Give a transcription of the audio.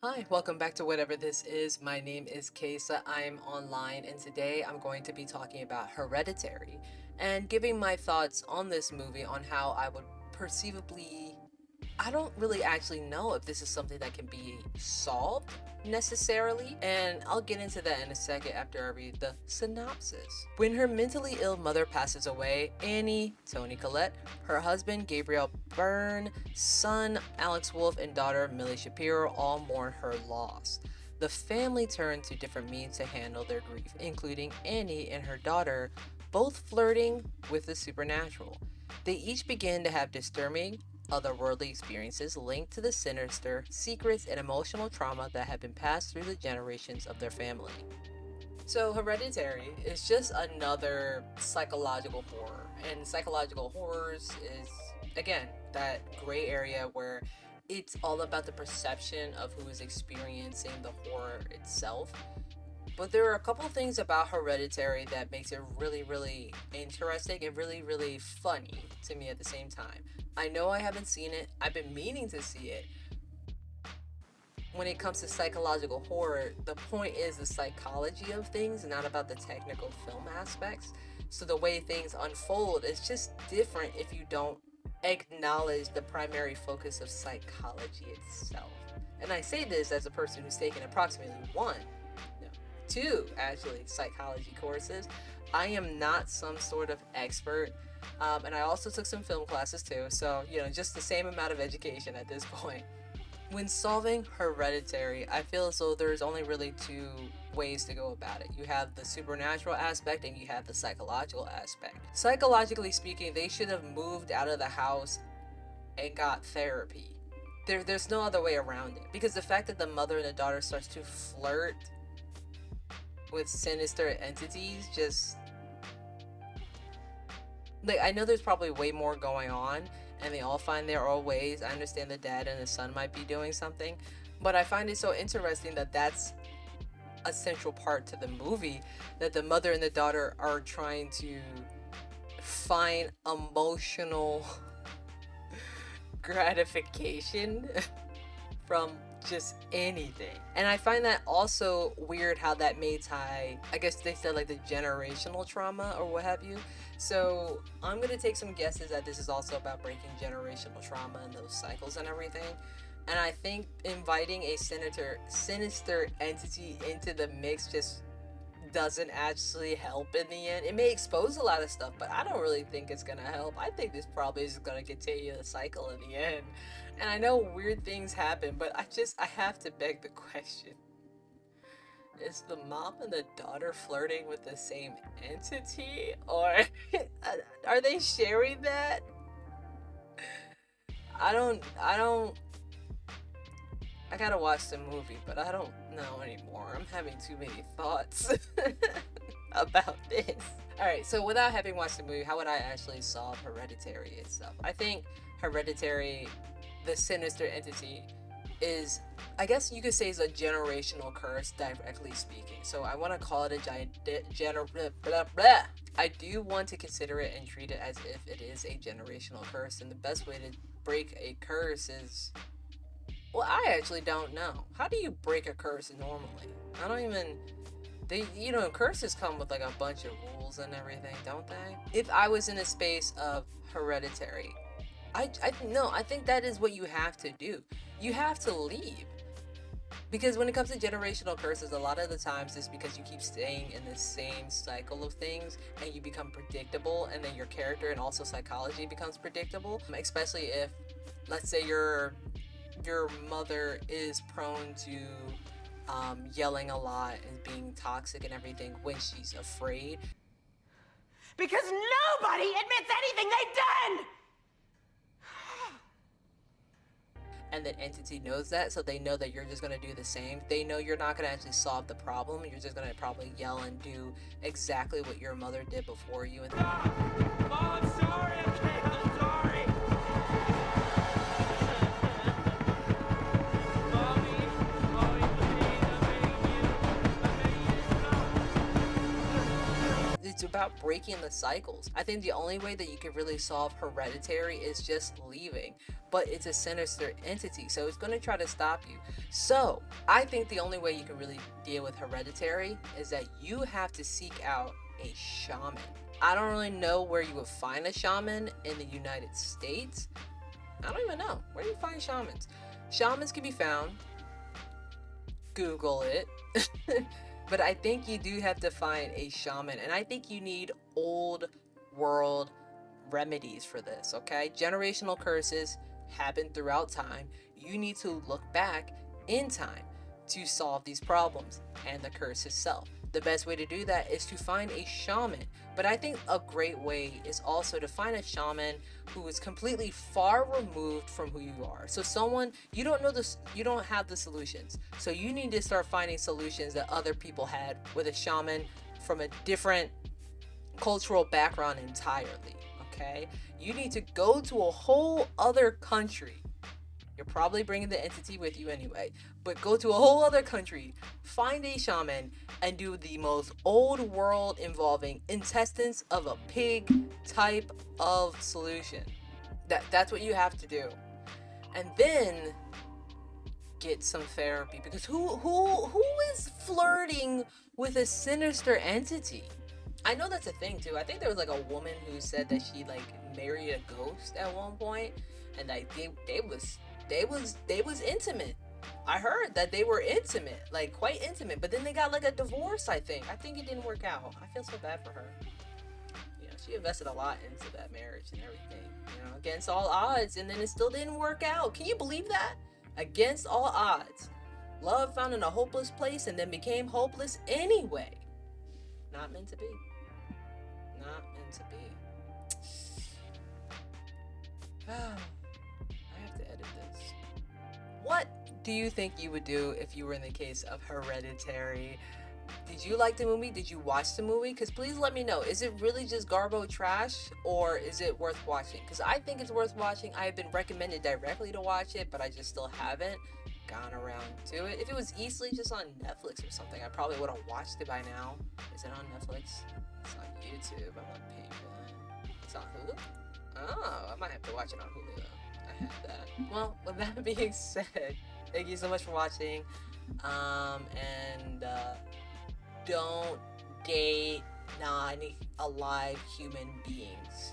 Hi, welcome back to whatever this is. My name is Kaysa. I'm online, and today I'm going to be talking about Hereditary and giving my thoughts on this movie on how I would perceivably. I don't really actually know if this is something that can be solved necessarily, and I'll get into that in a second after I read the synopsis. When her mentally ill mother passes away, Annie, Toni Collette, her husband Gabriel Byrne, son Alex Wolff, and daughter Millie Shapiro all mourn her loss. The family turn to different means to handle their grief, including Annie and her daughter, both flirting with the supernatural. They each begin to have disturbing, otherworldly experiences linked to the sinister secrets and emotional trauma that have been passed through the generations of their family. So, Hereditary is just another psychological horror. And psychological horrors is, again, that gray area where it's all about the perception of who is experiencing the horror itself. But there are a couple things about Hereditary that makes it really, really interesting and really, really funny to me at the same time. I know I haven't seen it. I've been meaning to see it. When it comes to psychological horror, the point is the psychology of things, not about the technical film aspects. So the way things unfold is just different if you don't acknowledge the primary focus of psychology itself. And I say this as a person who's taken approximately one, no, two actually psychology courses. I am not some sort of expert. And I also took some film classes too. So, just the same amount of education at this point. When solving Hereditary, I feel as though there's only really two ways to go about it. You have the supernatural aspect and you have the psychological aspect. Psychologically speaking, they should have moved out of the house and got therapy. There's no other way around it. Because the fact that the mother and the daughter starts to flirt with sinister entities just, like, I know there's probably way more going on and they all find their own ways. I understand the dad and the son might be doing something, but I find it so interesting that that's a central part to the movie, that the mother and the daughter are trying to find emotional gratification from just anything. And I find that also weird how that may tie, I guess they said, like, the generational trauma or what have you. So I'm gonna take some guesses that this is also about breaking generational trauma and those cycles and everything. And I think inviting a sinister entity into the mix just doesn't actually help in the end. It may expose a lot of stuff, but I don't really think it's gonna help. I think this probably is gonna continue the cycle in the end. And I know weird things happen, but I have to beg the question. Is the mom and the daughter flirting with the same entity? Or are they sharing that? I don't I gotta watch the movie, but I don't know anymore. I'm having too many thoughts about this. Alright, so without having watched the movie, how would I actually solve Hereditary itself? I think Hereditary, the sinister entity, is, I guess you could say, is a generational curse, directly speaking. So I want to call it a blah, blah. I do want to consider it and treat it as if it is a generational curse, and the best way to break a curse is, well, I actually don't know. How do you break a curse normally? I don't even. Curses come with like a bunch of rules and everything, don't they? If I was in a space of Hereditary, I think that is what you have to do. You have to leave. Because when it comes to generational curses, a lot of the times it's because you keep staying in the same cycle of things and you become predictable, and then your character and also psychology becomes predictable. Especially if, let's say, your mother is prone to yelling a lot and being toxic and everything when she's afraid. Because nobody admits anything they've done! And that entity knows that, so they know that you're just going to do the same. They know you're not going to actually solve the problem. You're just going to probably yell and do exactly what your mother did before you. And Mom, I'm sorry, okay, I'm sorry! it's It's about breaking the cycles. I think the only way that you can really solve Hereditary is just leaving, but it's a sinister entity, so it's going to try to stop you. So I think the only way you can really deal with Hereditary is that you have to seek out a shaman. I don't really know where you would find a shaman in the United States. I don't even know. Where do you find shamans? Shamans can be found. Google it. But I think you do have to find a shaman. And I think you need old world remedies for this, okay? Generational curses happen throughout time. You need to look back in time to solve these problems and the curse itself. The best way to do that is to find a shaman. But I think a great way is also to find a shaman who is completely far removed from who you are. So someone you don't know this, you don't have the solutions. So you need to start finding solutions that other people had with a shaman from a different cultural background entirely. Okay? You need to go to a whole other country. You're probably bringing the entity with you anyway, but go to a whole other country, find a shaman, and do the most old world involving intestines of a pig type of solution. That's what you have to do. And then get some therapy, because who is flirting with a sinister entity? I know that's a thing too. I think there was like a woman who said that she like married a ghost at one point, and like they was intimate. I heard that they were intimate, like quite intimate, but then they got like a divorce. I think it didn't work out. I feel so bad for her. You know, she invested a lot into that marriage and everything, you know, against all odds, and then it still didn't work out. Can you believe that? Against all odds, love found in a hopeless place and then became hopeless anyway. Not meant to be. Not meant to be. I have to edit this. What do you think you would do if you were in the case of Hereditary? Did you like the movie? Did you watch the movie? Because please let me know. Is it really just garbo trash, or is it worth watching? Because I think it's worth watching. I have been recommended directly to watch it, but I just still haven't gone around to it. If it was easily just on Netflix or something, I probably would have watched it by now. Is it on Netflix? It's on YouTube. I'm not paying for that. It's on Hulu? Oh, I might have to watch it on Hulu though. I have that. Well, with that being said, thank you so much for watching. And don't date non alive human beings.